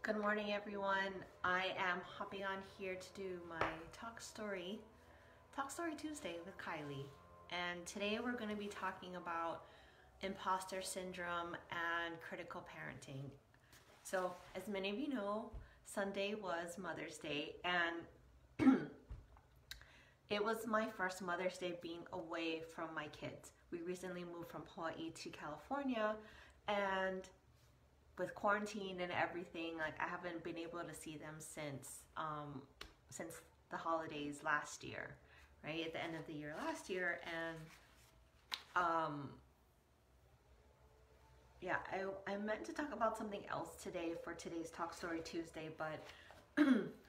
Good morning, everyone. I am hopping on here to do my Talk Story Tuesday with Kylie. And today we're going to be talking about imposter syndrome and critical parenting. So, as many of you know, Sunday was Mother's Day, and it was my first Mother's Day being away from my kids. We recently moved from Hawaii to California, and with quarantine and everything, like I haven't been able to see them since the holidays last year, right at the end of the year last year. And yeah, I meant to talk about something else today for today's Talk Story Tuesday, but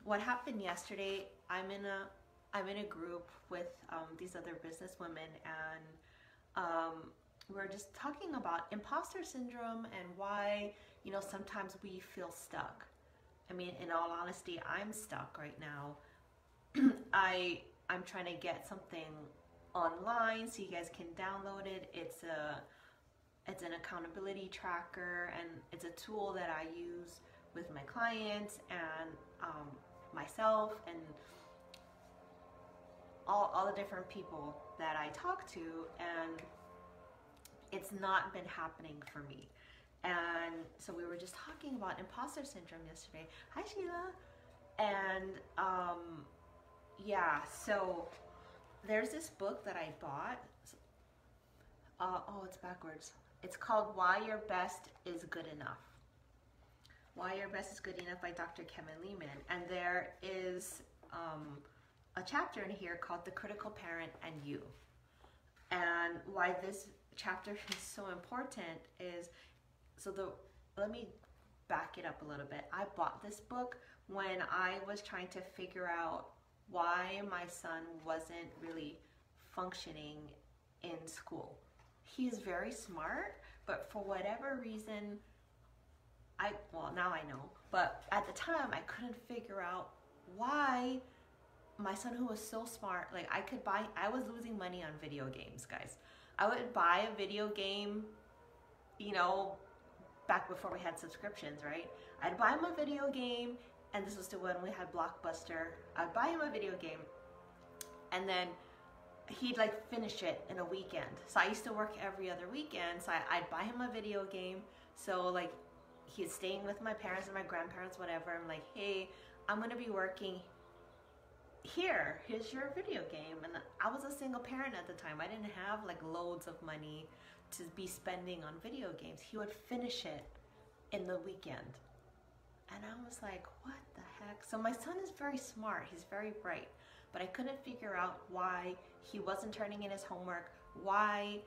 what happened yesterday, I'm in a group with these other business women, and we're just talking about imposter syndrome and why, sometimes we feel stuck. I mean, in all honesty, I'm stuck right now. I'm trying to get something online so you guys can download it. It's an accountability tracker, and it's a tool that I use with my clients and myself and all the different people that I talk to, and it's not been happening for me. And so we were just talking about imposter syndrome yesterday. Hi, Sheila. And yeah, so there's this book that I bought. Oh, it's backwards. It's called Why Your Best is Good Enough. Why Your Best is Good Enough by Dr. Kevin Leman. And there is a chapter in here called The Critical Parent and You. And why this chapter is so important is, let me back it up a little bit. I bought this book when I was trying to figure out why my son wasn't really functioning in school. He's very smart, but for whatever reason, now I know, but at the time I couldn't figure out why my son, who was so smart, like I was losing money on video games, guys. I would buy a video game, back before we had subscriptions, right? I'd buy him a video game, and this was still when we had Blockbuster. I'd buy him a video game, and then he'd finish it in a weekend. So I used to work every other weekend, so I'd buy him a video game. So he's staying with my parents and my grandparents, whatever. I'm like, hey, I'm gonna be working here. Here's your video game. And I was a single parent at the time. I didn't have loads of money to be spending on video games. He would finish it in the weekend. And I was like, what the heck? So my son is very smart. He's very bright. But I couldn't figure out why he wasn't turning in his homework, why,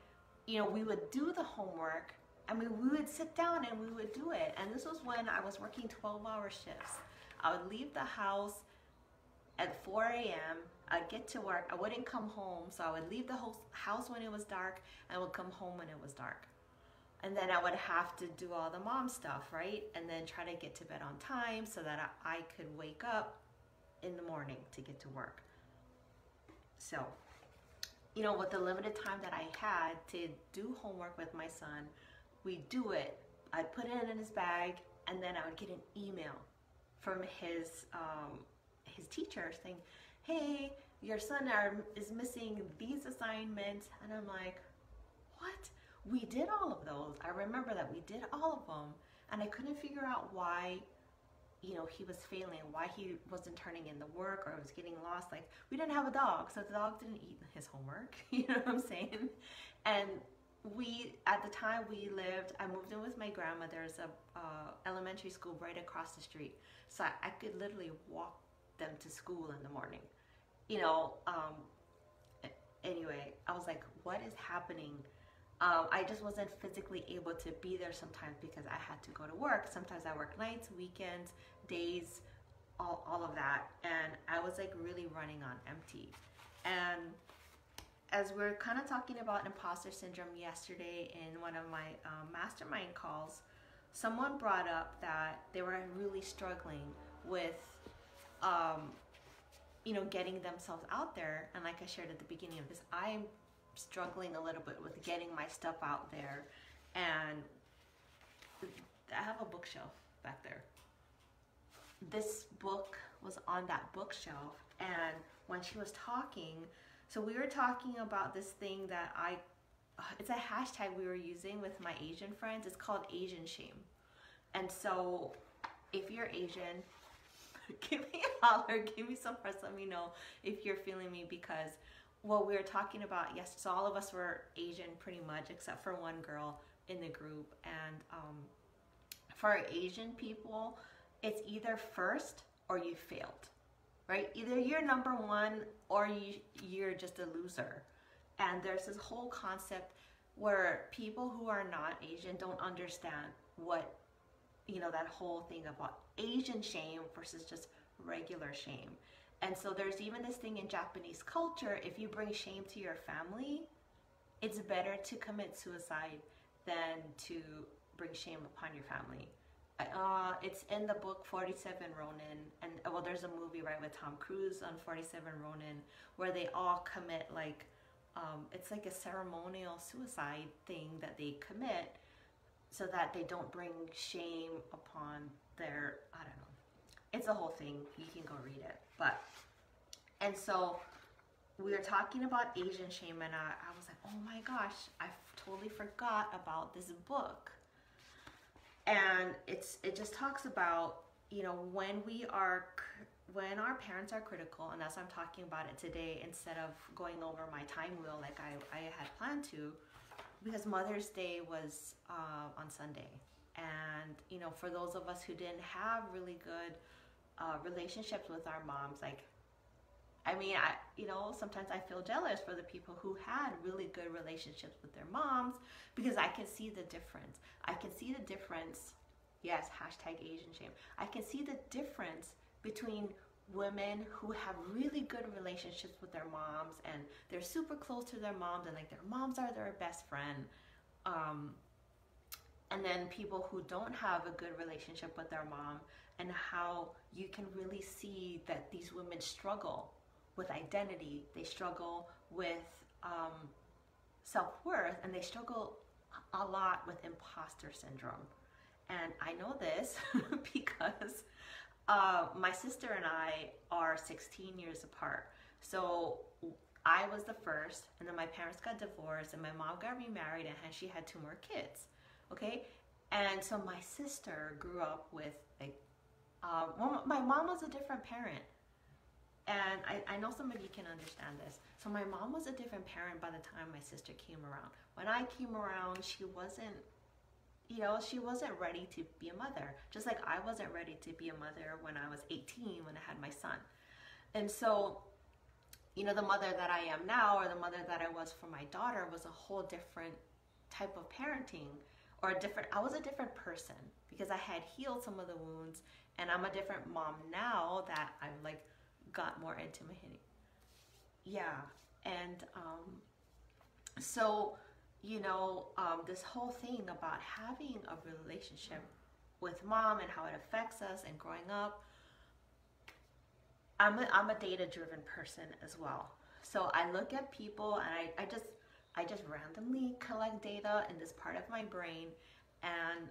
we would do the homework. I mean, we would sit down and we would do it. And this was when I was working 12-hour shifts. I would leave the house at 4 a.m. I'd get to work. I wouldn't come home, so I would leave the whole house when it was dark and would come home when it was dark. And then I would have to do all the mom stuff, right? And then try to get to bed on time so that I could wake up in the morning to get to work. So, with the limited time that I had to do homework with my son, we'd do it. I'd put it in his bag, and then I would get an email from his teacher saying, hey, your son is missing these assignments. And I'm like, what? We did all of those. I remember that we did all of them. And I couldn't figure out why, he was failing, why he wasn't turning in the work, or was getting lost. We didn't have a dog, so the dog didn't eat his homework. You know what I'm saying? And at the time I moved in with my grandma. There's a elementary school right across the street. So I could literally walk them to school in the morning. Anyway, I was like, what is happening? I just wasn't physically able to be there sometimes because I had to go to work. Sometimes I work nights, weekends, days, all of that. And I was really running on empty. And as we're kind of talking about imposter syndrome yesterday in one of my mastermind calls, someone brought up that they were really struggling with getting themselves out there. And like I shared at the beginning of this, I'm struggling a little bit with getting my stuff out there. And I have a bookshelf back there. this book was on that bookshelf, and when she was talking, so we were talking about this thing that it's a hashtag we were using with my Asian friends. It's called Asian shame. And so if you're Asian, give me a holler, give me some press, let me know if you're feeling me, because what we were talking about, yes, so all of us were Asian pretty much, except for one girl in the group. And for Asian people, it's either first or you failed, right? Either you're number one or you're just a loser. And there's this whole concept where people who are not Asian don't understand what, that whole thing about Asian shame versus just regular shame. And so there's even this thing in Japanese culture, if you bring shame to your family, it's better to commit suicide than to bring shame upon your family. It's in the book 47 Ronin, and well, there's a movie, right, with Tom Cruise on 47 Ronin, where they all commit it's like a ceremonial suicide thing that they commit so that they don't bring shame upon their, I don't know. It's a whole thing. You can go read it. And so we were talking about Asian shame, and I was like, oh my gosh, I totally forgot about this book. And it just talks about, when our parents are critical, and that's why I'm talking about it today instead of going over my time wheel like I had planned to, because Mother's Day was on Sunday. And, for those of us who didn't have really good relationships with our moms, sometimes I feel jealous for the people who had really good relationships with their moms, because I can see the difference. I can see the difference. Yes, hashtag Asian shame. I can see the difference between women who have really good relationships with their moms and they're super close to their moms, and their moms are their best friend. And then people who don't have a good relationship with their mom, and how you can really see that these women struggle with identity, they struggle with self-worth, and they struggle a lot with imposter syndrome. And I know this because my sister and I are 16 years apart. So I was the first, and then my parents got divorced, and my mom got remarried, and she had 2 more kids. Okay? And so my sister grew up with, my mom was a different parent. And I know some of you can understand this. So my mom was a different parent by the time my sister came around. When I came around, she wasn't ready to be a mother. Just like I wasn't ready to be a mother when I was 18, when I had my son. And so, the mother that I am now, or the mother that I was for my daughter, was a whole different type of parenting, or I was a different person, because I had healed some of the wounds, and I'm a different mom now that I've got more intimate. Yeah. And so this whole thing about having a relationship with mom and how it affects us and growing up, I'm a data-driven person as well. So I look at people, and I just randomly collect data in this part of my brain, and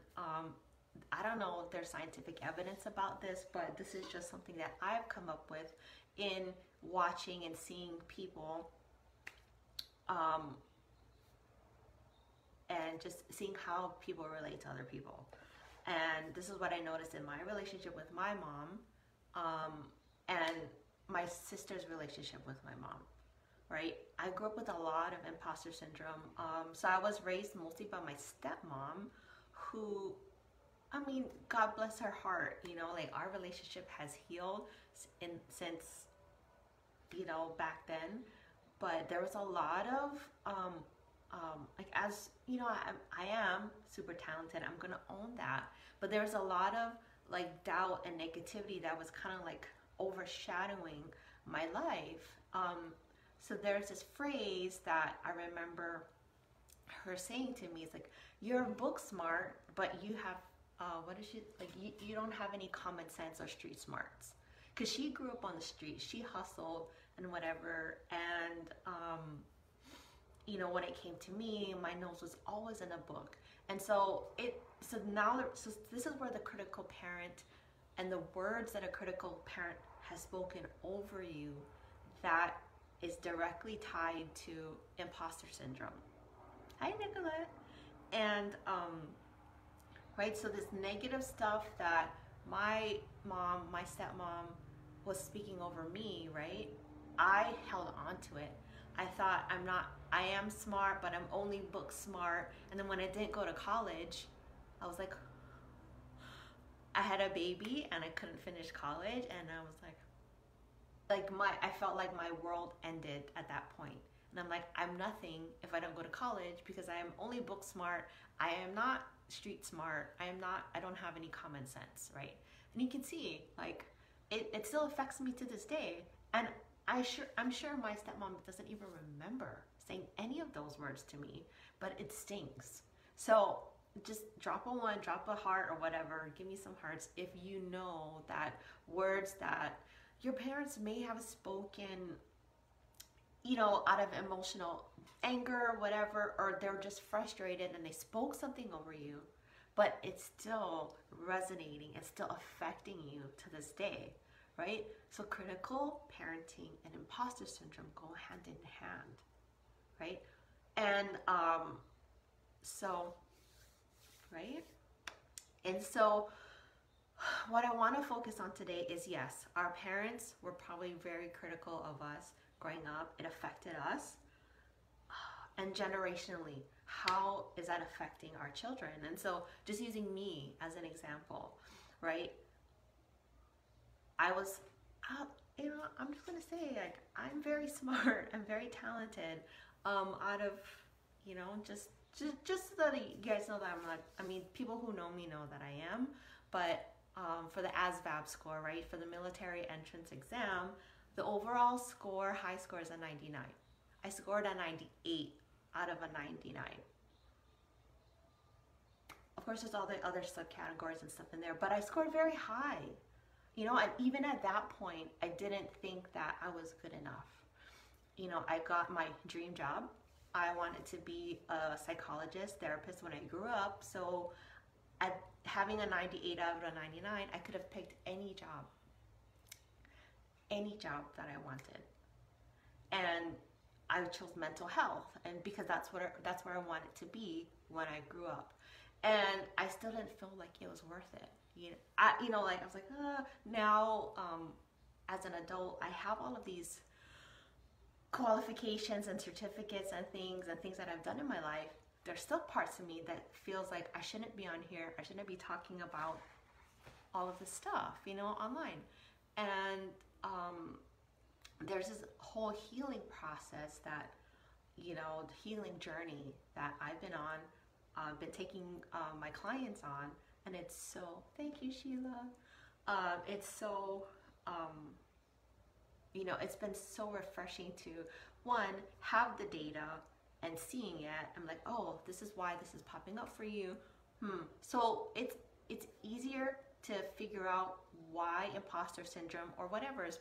I don't know if there's scientific evidence about this, but this is just something that I've come up with in watching and seeing people, and just seeing how people relate to other people. And this is what I noticed in my relationship with my mom, and my sister's relationship with my mom, right? I grew up with a lot of imposter syndrome. So I was raised mostly by my stepmom, who, God bless her heart, our relationship has healed since, back then. But there was a lot of, I am super talented, I'm gonna own that. But there was a lot of doubt and negativity that was kind of overshadowing my life. So there's this phrase that I remember her saying to me. It's you're book smart, but you have, you don't have any common sense or street smarts. Because she grew up on the street, she hustled and whatever, and when it came to me, my nose was always in a book. And so this is where the critical parent and the words that a critical parent has spoken over you, that is directly tied to imposter syndrome. Hi, Nicolette. And right, so this negative stuff that my mom, my stepmom was speaking over me, right? I held on to it. I thought I am smart, but I'm only book smart. And then when I didn't go to college, I was like, I had a baby and I couldn't finish college, and I was like I felt like my world ended at that point. And I'm like, I'm nothing if I don't go to college, because I am only book smart. I am not street smart. I don't have any common sense, right? And you can see, like, it still affects me to this day. And I'm sure my stepmom doesn't even remember saying any of those words to me, but it stings. So just drop a 1, drop a heart or whatever, give me some hearts if you know that words that your parents may have spoken, you know, out of emotional anger or whatever, or they're just frustrated and they spoke something over you, but it's still resonating, it's still affecting you to this day, right? So critical parenting and imposter syndrome go hand in hand, right? And right? And so what I want to focus on today is, yes, our parents were probably very critical of us growing up. It affected us. And generationally, how is that affecting our children? And so just using me as an example, right? I was, you know, I'm just going to say, like, I'm very smart. I'm very talented. Out of, you know, just so that you guys know that I'm not, I mean, people who know me know that I am, but for the ASVAB score, right, for the military entrance exam, the overall score, high score, is a 99. I scored a 98 out of a 99. Of course, there's all the other subcategories and stuff in there, but I scored very high. You know, and even at that point, I didn't think that I was good enough. You know, I got my dream job. I wanted to be a psychologist, therapist when I grew up. So having a 98 out of a 99, I could have picked any job that I wanted. And I chose mental health, and because that's where I wanted to be when I grew up. And I still didn't feel like it was worth it. I was like, now as an adult, I have all of these qualifications and certificates and things that I've done in my life. There's still parts of me that feels like I shouldn't be on here. I shouldn't be talking about all of this stuff, you know, online. And there's this whole healing process that, you know, the healing journey that I've been on, been taking my clients on, and it's so, thank you, Sheila. It's so, you know, it's been so refreshing to, one, have the data and seeing it. I'm like, oh, this is why this is popping up for you. So it's easier to figure out why imposter syndrome or whatever is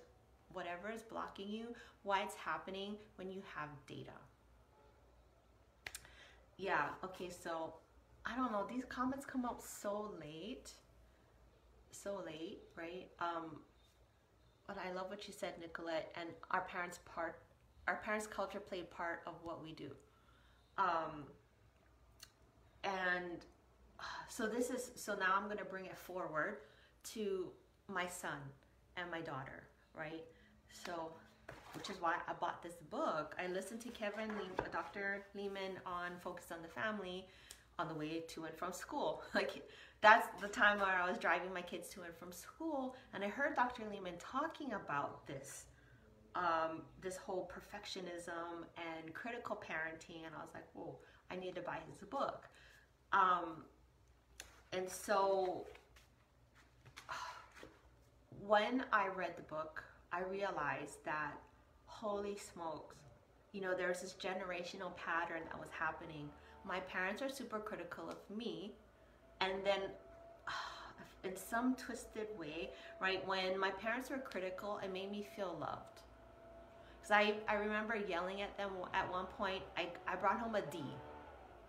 blocking you, why it's happening when you have data. Yeah, okay, so I don't know, these comments come out so late, right? But I love what you said, Nicolette, and our parents' culture played part of what we do. And so now I'm going to bring it forward to my son and my daughter, right? So, which is why I bought this book. I listened to Dr. Lehman on Focus on the Family on the way to and from school. Like, that's the time where I was driving my kids to and from school, and I heard Dr. Lehman talking about this, this whole perfectionism and critical parenting, and I was like, whoa, I need to buy his book. And so when I read the book, I realized that, holy smokes, you know, there's this generational pattern that was happening. My parents are super critical of me, and then in some twisted way, right, when my parents were critical, it made me feel loved. Because I remember yelling at them at one point. I brought home a D.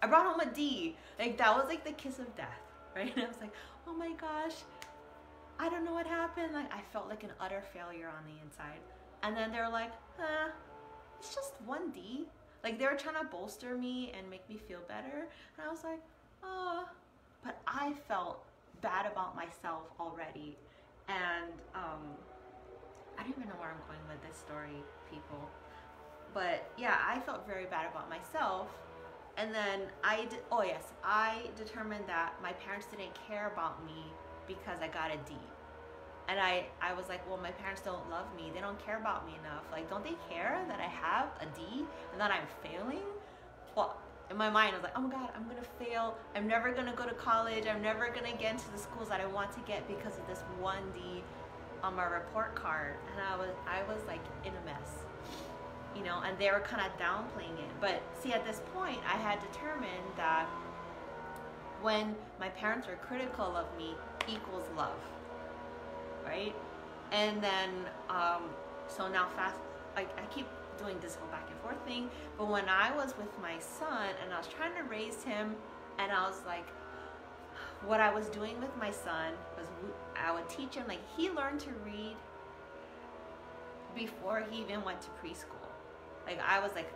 I brought home a D. Like, that was like the kiss of death, right? And I was like, oh my gosh, I don't know what happened? Like, I felt like an utter failure on the inside. And then they're like, it's just 1D. Like, they were trying to bolster me and make me feel better. And I was like, oh. But I felt bad about myself already. And I don't even know where I'm going with this story, people. But yeah, I felt very bad about myself. And then I determined that my parents didn't care about me because I got a D. And I was like, well, my parents don't love me. They don't care about me enough. Like, don't they care that I have a D and that I'm failing? Well, in my mind, I was like, oh my God, I'm going to fail. I'm never going to go to college. I'm never going to get into the schools that I want to get because of this 1D on my report card. And I was like in a mess, you know, and they were kind of downplaying it. But see, at this point, I had determined that when my parents were critical of me equals love. Right? And then, so now I keep doing this whole back and forth thing, but when I was with my son and I was trying to raise him, and I was like, what I was doing with my son was I would teach him, like, he learned to read before he even went to preschool. Like, I was like,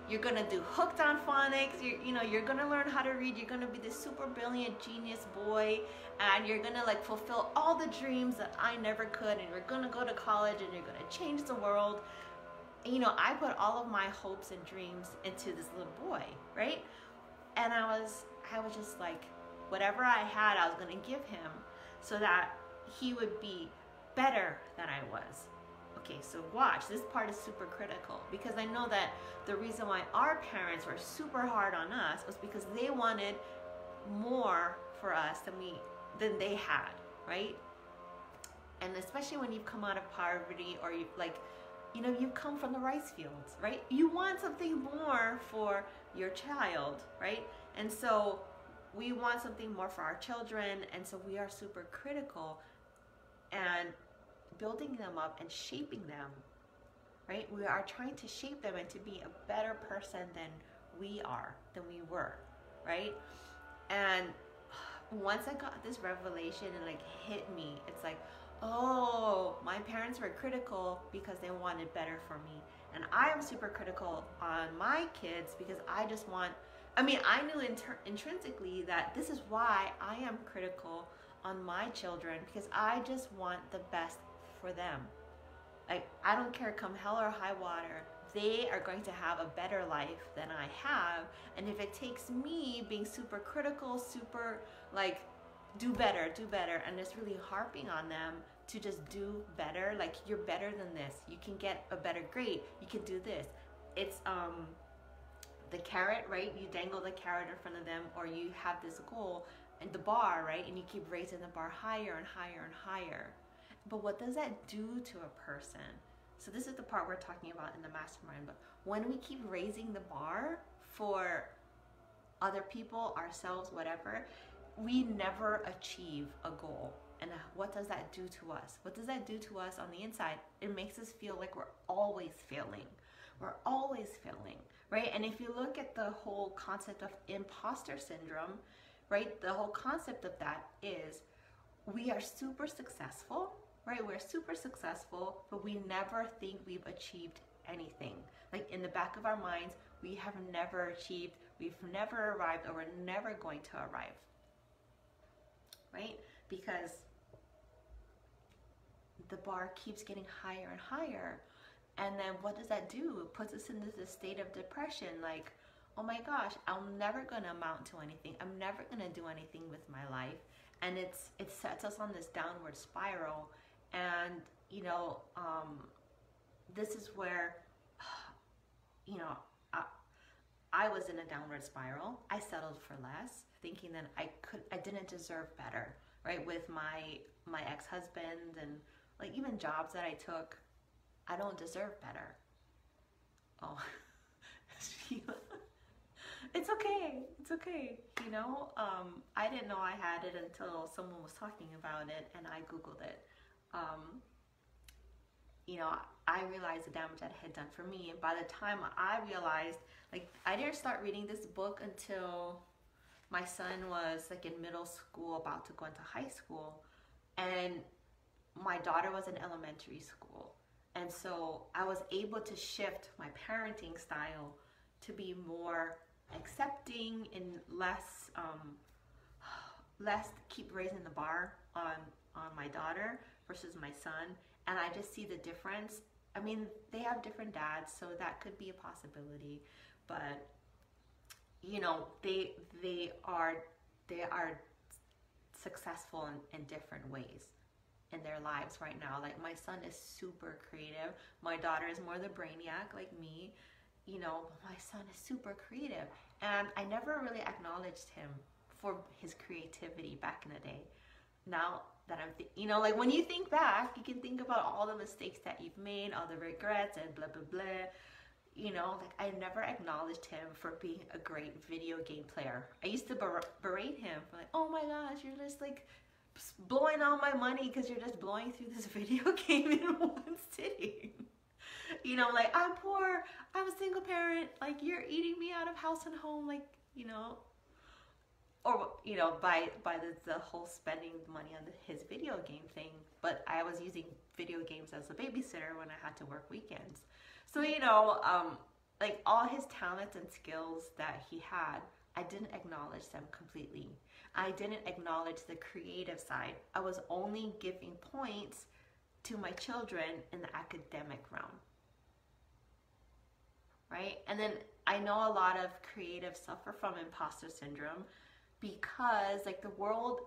you're gonna do hooked on phonics, you're gonna learn how to read, you're gonna be this super brilliant genius boy, and you're gonna like fulfill all the dreams that I never could, and you're gonna go to college and you're gonna change the world. And, I put all of my hopes and dreams into this little boy, right? And I was just like, whatever I had, I was gonna give him so that he would be better than I was. Okay, so watch, this part is super critical, because I know that the reason why our parents were super hard on us was because they wanted more for us than they had, right? And especially when you've come out of poverty, or you've come from the rice fields, right? You want something more for your child, right? And so we want something more for our children, and so we are super critical and building them up and shaping them, right? We are trying to shape them into be a better person than we were, right? And once I got this revelation and like hit me, it's like, oh, my parents were critical because they wanted better for me. And I am super critical on my kids because I knew intrinsically that this is why I am critical on my children, because I just want the best for them. Like, I don't care, come hell or high water, they are going to have a better life than I have. And if it takes me being super critical, super like, do better, and just really harping on them to just do better, like, you're better than this, you can get a better grade, you can do this. It's the carrot, right? You dangle the carrot in front of them, or you have this goal and the bar, right? And you keep raising the bar higher and higher and higher. But what does that do to a person? So this is the part we're talking about in the mastermind. But when we keep raising the bar for other people, ourselves, whatever, we never achieve a goal. And what does that do to us? What does that do to us on the inside? It makes us feel like we're always failing. We're always failing, right? And if you look at the whole concept of imposter syndrome, right? The whole concept of that is we are super successful, right? We're super successful, but we never think we've achieved anything. Like, in the back of our minds, we have never achieved, we've never arrived, or we're never going to arrive, right? Because the bar keeps getting higher and higher. And then what does that do? It puts us into this state of depression, like, oh my gosh, I'm never going to amount to anything. I'm never going to do anything with my life. And it sets us on this downward spiral. And, this is where, I was in a downward spiral. I settled for less, thinking that I didn't deserve better, right? With my ex-husband and like even jobs that I took, I don't deserve better. Oh, it's okay. It's okay. I didn't know I had it until someone was talking about it and I Googled it. I realized the damage that it had done for me. And by the time I realized, like, I didn't start reading this book until my son was like in middle school, about to go into high school. And my daughter was in elementary school. And so I was able to shift my parenting style to be more accepting and less keep raising the bar on my daughter versus my son. And I just see the difference. I mean, they have different dads, so that could be a possibility. But you know, they are successful in different ways in their lives right now. Like my son is super creative. My daughter is more the brainiac like me. You know, my son is super creative, and I never really acknowledged him for his creativity back in the day. Now that I'm, you know, like when you think back, you can think about all the mistakes that you've made, all the regrets and blah, blah, blah. You know, like I never acknowledged him for being a great video game player. I used to berate him for like, oh my gosh, you're just like blowing all my money because you're just blowing through this video game in one sitting. You know, like I'm poor, I'm a single parent, like you're eating me out of house and home, like, you know, or, you know, by the whole spending money on his video game thing. But I was using video games as a babysitter when I had to work weekends. So, you know, like all his talents and skills that he had, I didn't acknowledge them completely. I didn't acknowledge the creative side. I was only giving points to my children in the academic realm. Right? And then I know a lot of creatives suffer from imposter syndrome because like the world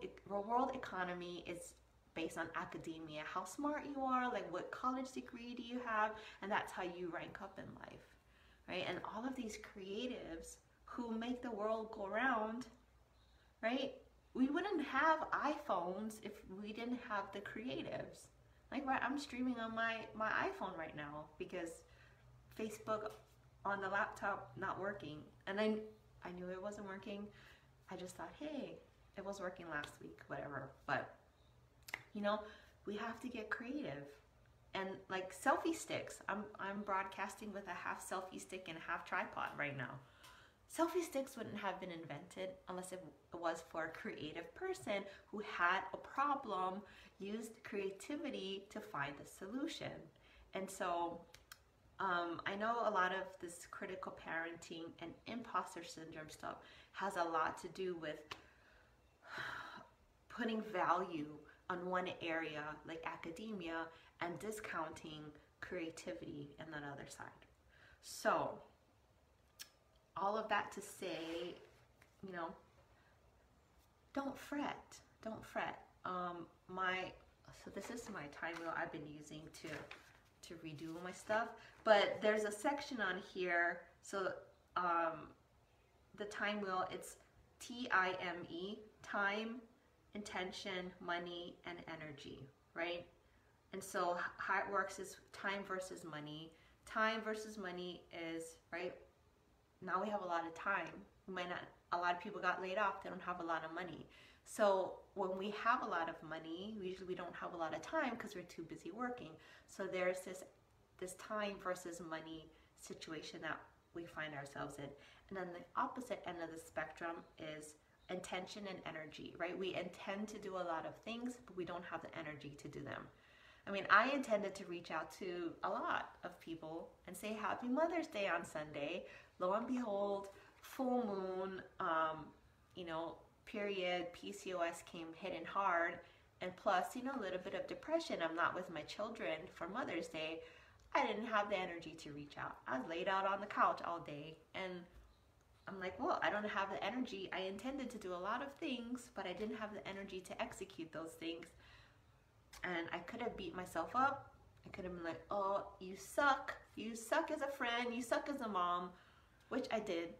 economy is based on academia, how smart you are, like what college degree do you have, and that's how you rank up in life, right? And all of these creatives who make the world go round, right? We wouldn't have iPhones if we didn't have the creatives. Like, right, I'm streaming on my iPhone right now because Facebook on the laptop not working, and I knew it wasn't working. I just thought, hey, it was working last week, whatever. But you know, we have to get creative. And like selfie sticks, I'm broadcasting with a half selfie stick and a half tripod right now. Selfie sticks wouldn't have been invented unless it was for a creative person who had a problem, used creativity to find the solution. And so I know a lot of this critical parenting and imposter syndrome stuff has a lot to do with putting value on one area like academia and discounting creativity on that other side. So all of that to say, you know, don't fret. So this is my time wheel I've been using to redo my stuff, but there's a section on here. So the time wheel, it's TIME, time, intention, money, and energy, right? And so how it works is time versus money. Time versus money is, right, now we have a lot of time. A lot of people got laid off, they don't have a lot of money. So when we have a lot of money, we don't have a lot of time because we're too busy working. So there's this time versus money situation that we find ourselves in. And then the opposite end of the spectrum is intention and energy, right? We intend to do a lot of things, but we don't have the energy to do them. I mean, I intended to reach out to a lot of people and say Happy Mother's Day on Sunday. Lo and behold, full moon, you know, period, PCOS came hitting hard, and plus, you know, a little bit of depression. I'm not with my children for Mother's Day. I didn't have the energy to reach out. I was laid out on the couch all day, and I'm like, well, I don't have the energy. I intended to do a lot of things, but I didn't have the energy to execute those things. And I could have beat myself up. I could have been like, oh, you suck. You suck as a friend. You suck as a mom, which I did.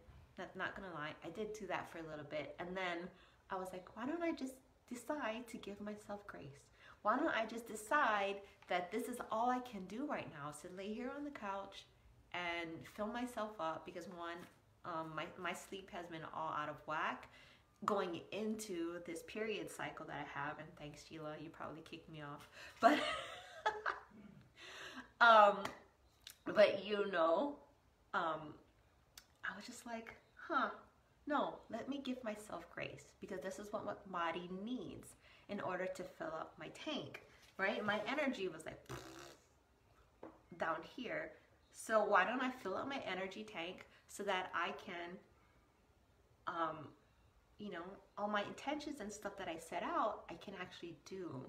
Not gonna lie, I did do that for a little bit. And then I was like, why don't I just decide to give myself grace? Why don't I just decide that this is all I can do right now? So lay here on the couch and fill myself up, because one, my sleep has been all out of whack going into this period cycle that I have. And thanks, Sheila, you probably kicked me off. But but you know, I was just like, no, let me give myself grace, because this is what my body needs in order to fill up my tank. right? My energy was like down here. So why don't I fill up my energy tank so that I can, you know, all my intentions and stuff that I set out, I can actually do.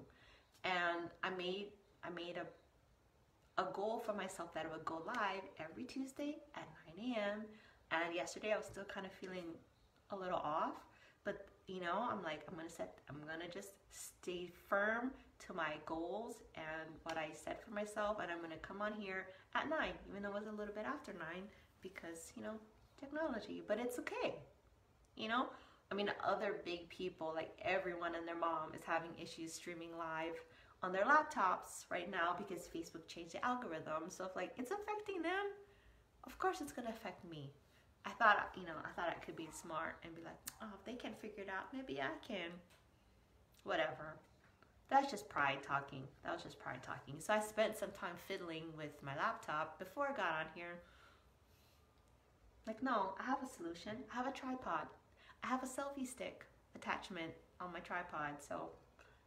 And I made a goal for myself that I would go live every Tuesday at 9 a.m. And yesterday I was still kind of feeling a little off, but you know, I'm like, I'm gonna just stay firm to my goals and what I set for myself, and I'm gonna come on here at 9, even though it was a little bit after 9, because, you know, technology, but it's okay. You know, I mean, other big people, like everyone and their mom is having issues streaming live on their laptops right now because Facebook changed the algorithm. So if like it's affecting them, of course it's gonna affect me. I thought I could be smart and be like, oh, if they can figure it out, maybe I can. Whatever. That's just pride talking. That was just pride talking. So I spent some time fiddling with my laptop before I got on here. Like, no, I have a solution. I have a tripod. I have a selfie stick attachment on my tripod. So,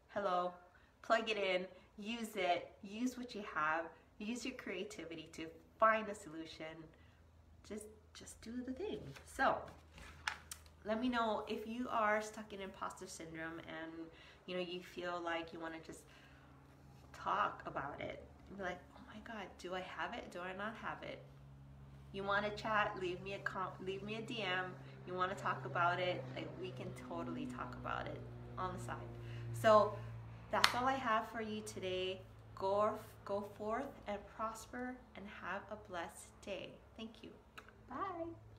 hello, plug it in, use it, use what you have, use your creativity to find a solution. Just do the thing. So, let me know if you are stuck in imposter syndrome and, you know, you feel like you want to just talk about it. And be like, oh my God, do I have it? Do I not have it? You want to chat? Leave me a DM. You want to talk about it? Like, we can totally talk about it on the side. So that's all I have for you today. Go forth and prosper and have a blessed day. Thank you. Bye.